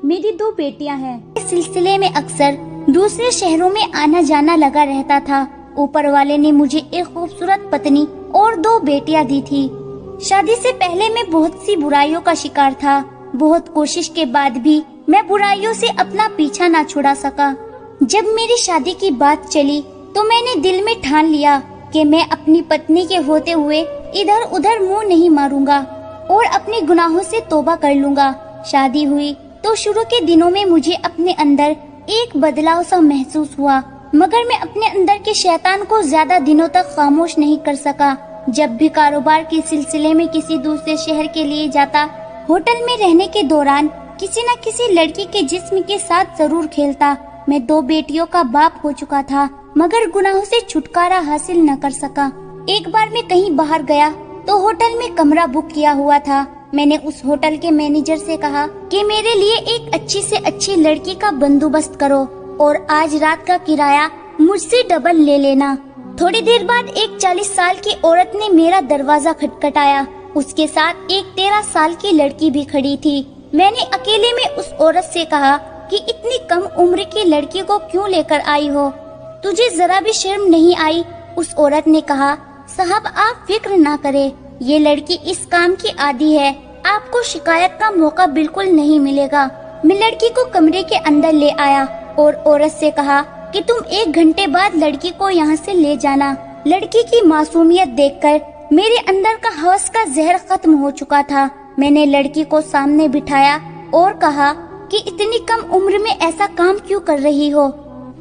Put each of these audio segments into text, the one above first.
मेरी 2 बेटियां हैं। इस सिलसिले में अक्सर दूसरे शहरों में आना जाना लगा रहता था। ऊपर वाले ने मुझे एक खूबसूरत पत्नी और 2 बेटियां दी थी। शादी से पहले मैं बहुत सी बुराइयों का शिकार था। बहुत कोशिश के बाद भी मैं बुराइयों से अपना पीछा ना छुड़ा सका। जब मेरी शादी की बात चली तो मैंने दिल में ठान लिया कि मैं अपनी पत्नी के होते हुए इधर उधर मुंह नहीं मारूंगा और अपने गुनाहों से तौबा कर लूंगा। शादी हुई तो शुरू के दिनों में मुझे अपने अंदर एक बदलाव सा महसूस हुआ, मगर मैं अपने अंदर के शैतान को ज्यादा दिनों तक खामोश नहीं कर सका। जब भी कारोबार के सिलसिले में किसी दूसरे शहर के लिए जाता, होटल में रहने के दौरान किसी न किसी लड़की के जिस्म के साथ जरूर खेलता। मैं 2 बेटियों का बाप हो चुका था, मगर गुनाहों से छुटकारा हासिल न कर सका। एक बार मैं कहीं बाहर गया तो होटल में कमरा बुक किया हुआ था। मैंने उस होटल के मैनेजर से कहा कि मेरे लिए एक अच्छी से अच्छी लड़की का बंदोबस्त करो और आज रात का किराया मुझसे डबल ले लेना। थोड़ी देर बाद एक 40 साल की औरत ने मेरा दरवाजा खटखटाया। उसके साथ एक 13 साल की लड़की भी खड़ी थी। मैंने अकेले में उस औरत से कहा कि इतनी कम उम्र की लड़की को क्यों लेकर आई हो? तुझे जरा भी शर्म नहीं आई? उस औरत ने कहा, साहब आप फिक्र ना करें, ये लड़की इस काम की आदी है, आपको शिकायत का मौका बिल्कुल नहीं मिलेगा। मैं लड़की को कमरे के अंदर ले आया और औरत से कहा कि तुम 1 घंटे बाद लड़की को यहाँ से ले जाना। लड़की की मासूमियत देखकर मेरे अंदर का हवस का जहर खत्म हो चुका था। मैंने लड़की को सामने बिठाया और कहा कि इतनी कम उम्र में ऐसा काम क्यों कर रही हो?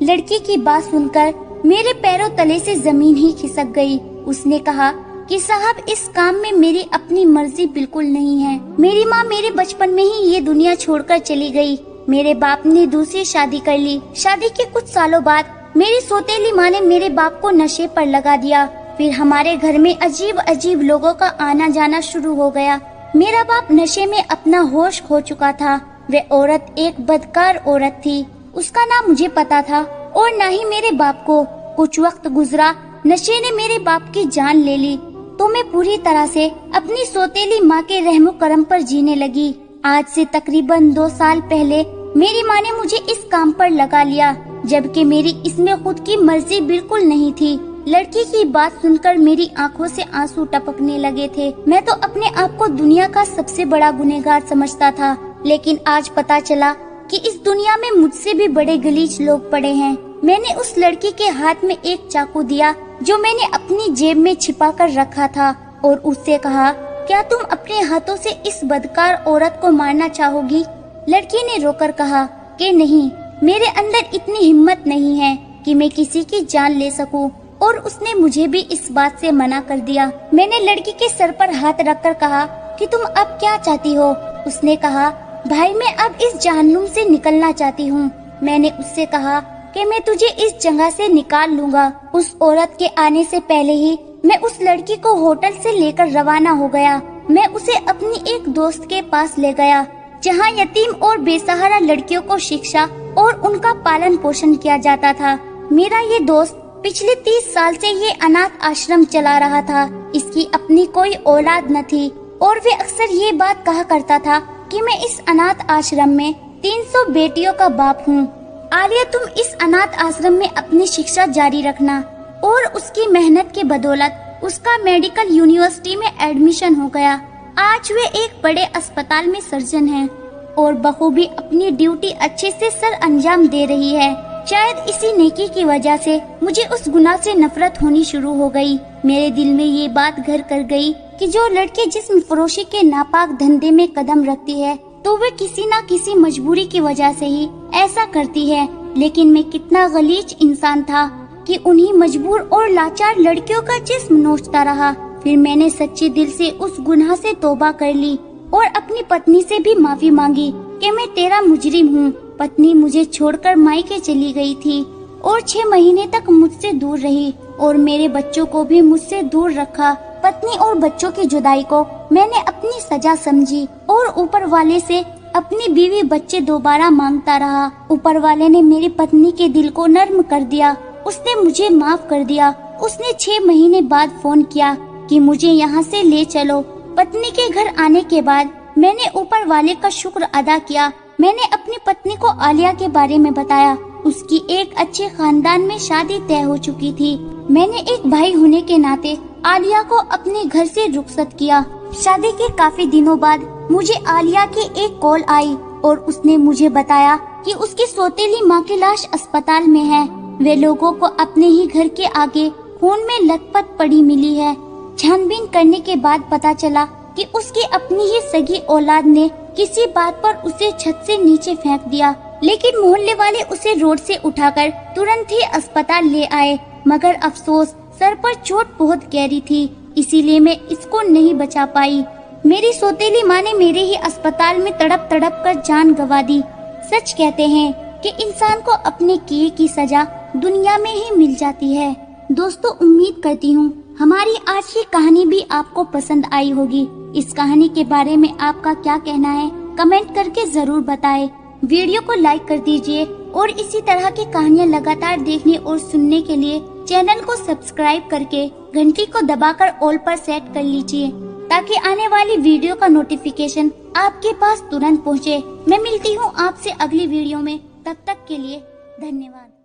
लड़की की बात सुनकर मेरे पैरों तले से जमीन ही खिसक गई। उसने कहा कि साहब इस काम में मेरी अपनी मर्जी बिल्कुल नहीं है। मेरी माँ मेरे बचपन में ही ये दुनिया छोड़कर चली गई। मेरे बाप ने दूसरी शादी कर ली। शादी के कुछ सालों बाद मेरी सौतेली माँ ने मेरे बाप को नशे पर लगा दिया। फिर हमारे घर में अजीब अजीब लोगों का आना जाना शुरू हो गया। मेरा बाप नशे में अपना होश खो चुका था। वह औरत एक बदकार औरत थी। उसका ना मुझे पता था और न ही मेरे बाप को। कुछ वक्त गुजरा, नशे ने मेरे बाप की जान ले ली तो मैं पूरी तरह से अपनी सौतेली माँ के रहमो करम पर जीने लगी। आज से तकरीबन 2 साल पहले मेरी माँ ने मुझे इस काम पर लगा लिया, जबकि मेरी इसमें खुद की मर्जी बिल्कुल नहीं थी। लड़की की बात सुनकर मेरी आंखों से आंसू टपकने लगे थे। मैं तो अपने आप को दुनिया का सबसे बड़ा गुनहगार समझता था, लेकिन आज पता चला कि इस दुनिया में मुझसे भी बड़े गलीज लोग पड़े हैं। मैंने उस लड़की के हाथ में एक चाकू दिया जो मैंने अपनी जेब में छिपा कर रखा था और उससे कहा, क्या तुम अपने हाथों से इस बदकार औरत को मारना चाहोगी? लड़की ने रोकर कहा कि नहीं, मेरे अंदर इतनी हिम्मत नहीं है कि मैं किसी की जान ले सकूं, और उसने मुझे भी इस बात से मना कर दिया। मैंने लड़की के सर पर हाथ रखकर कहा कि तुम अब क्या चाहती हो? उसने कहा, भाई मैं अब इस जहन्नुम से निकलना चाहती हूँ। मैंने उससे कहा कि मैं तुझे इस जगह से निकाल लूंगा। उस औरत के आने से पहले ही मैं उस लड़की को होटल से लेकर रवाना हो गया। मैं उसे अपनी एक दोस्त के पास ले गया, जहाँ यतीम और बेसहारा लड़कियों को शिक्षा और उनका पालन पोषण किया जाता था। मेरा ये दोस्त पिछले 30 साल से ये अनाथ आश्रम चला रहा था। इसकी अपनी कोई औलाद न थी और वे अक्सर ये बात कहा करता था कि मैं इस अनाथ आश्रम में 300 बेटियों का बाप हूँ। आलिया, तुम इस अनाथ आश्रम में अपनी शिक्षा जारी रखना। और उसकी मेहनत के बदौलत उसका मेडिकल यूनिवर्सिटी में एडमिशन हो गया। आज वे एक बड़े अस्पताल में सर्जन हैं और बखूबी अपनी ड्यूटी अच्छे से सर अंजाम दे रही है। शायद इसी नेकी की वजह से मुझे उस गुनाह से नफरत होनी शुरू हो गई। मेरे दिल में ये बात घर कर गई कि जो लड़की जिस्म फरोशी के नापाक धंधे में कदम रखती है तो वे किसी न किसी मजबूरी की वजह से ही ऐसा करती है। लेकिन मैं कितना गलीज इंसान था कि उन्हीं मजबूर और लाचार लड़कियों का जिस्म नोचता रहा। फिर मैंने सच्चे दिल से उस गुनाह से तौबा कर ली और अपनी पत्नी से भी माफी मांगी कि मैं तेरा मुजरिम हूँ। पत्नी मुझे छोड़कर मायके चली गई थी और 6 महीने तक मुझसे दूर रही और मेरे बच्चों को भी मुझसे दूर रखा। पत्नी और बच्चों की जुदाई को मैंने अपनी सजा समझी और ऊपर वाले से अपनी बीवी बच्चे दोबारा मांगता रहा। ऊपर वाले ने मेरी पत्नी के दिल को नर्म कर दिया। उसने मुझे माफ कर दिया। उसने 6 महीने बाद फोन किया कि मुझे यहाँ से ले चलो। पत्नी के घर आने के बाद मैंने ऊपर वाले का शुक्र अदा किया। मैंने अपनी पत्नी को आलिया के बारे में बताया। उसकी एक अच्छे खानदान में शादी तय हो चुकी थी। मैंने एक भाई होने के नाते आलिया को अपने घर से रुखसत किया। शादी के काफी दिनों बाद मुझे आलिया की एक कॉल आई और उसने मुझे बताया कि उसकी सौतेली माँ की लाश अस्पताल में है। वे लोगों को अपने ही घर के आगे खून में लथपथ पड़ी मिली है। छानबीन करने के बाद पता चला कि उसकी अपनी ही सगी औलाद ने किसी बात पर उसे छत से नीचे फेंक दिया, लेकिन मोहल्ले वाले उसे रोड से उठाकर तुरंत ही अस्पताल ले आए। मगर अफसोस, सर पर चोट बहुत गहरी थी, इसीलिए मैं इसको नहीं बचा पाई। मेरी सौतेली माँ ने मेरे ही अस्पताल में तड़प तड़प कर जान गंवा दी। सच कहते हैं कि इंसान को अपने किए की सजा दुनिया में ही मिल जाती है। दोस्तों, उम्मीद करती हूँ हमारी आज की कहानी भी आपको पसंद आई होगी। इस कहानी के बारे में आपका क्या कहना है, कमेंट करके जरूर बताएं। वीडियो को लाइक कर दीजिए और इसी तरह की कहानियाँ लगातार देखने और सुनने के लिए चैनल को सब्सक्राइब करके घंटी को दबाकर ऑल पर सेट कर लीजिए, ताकि आने वाली वीडियो का नोटिफिकेशन आपके पास तुरंत पहुँचे। मैं मिलती हूँ आपसे अगली वीडियो में, तब तक के लिए धन्यवाद।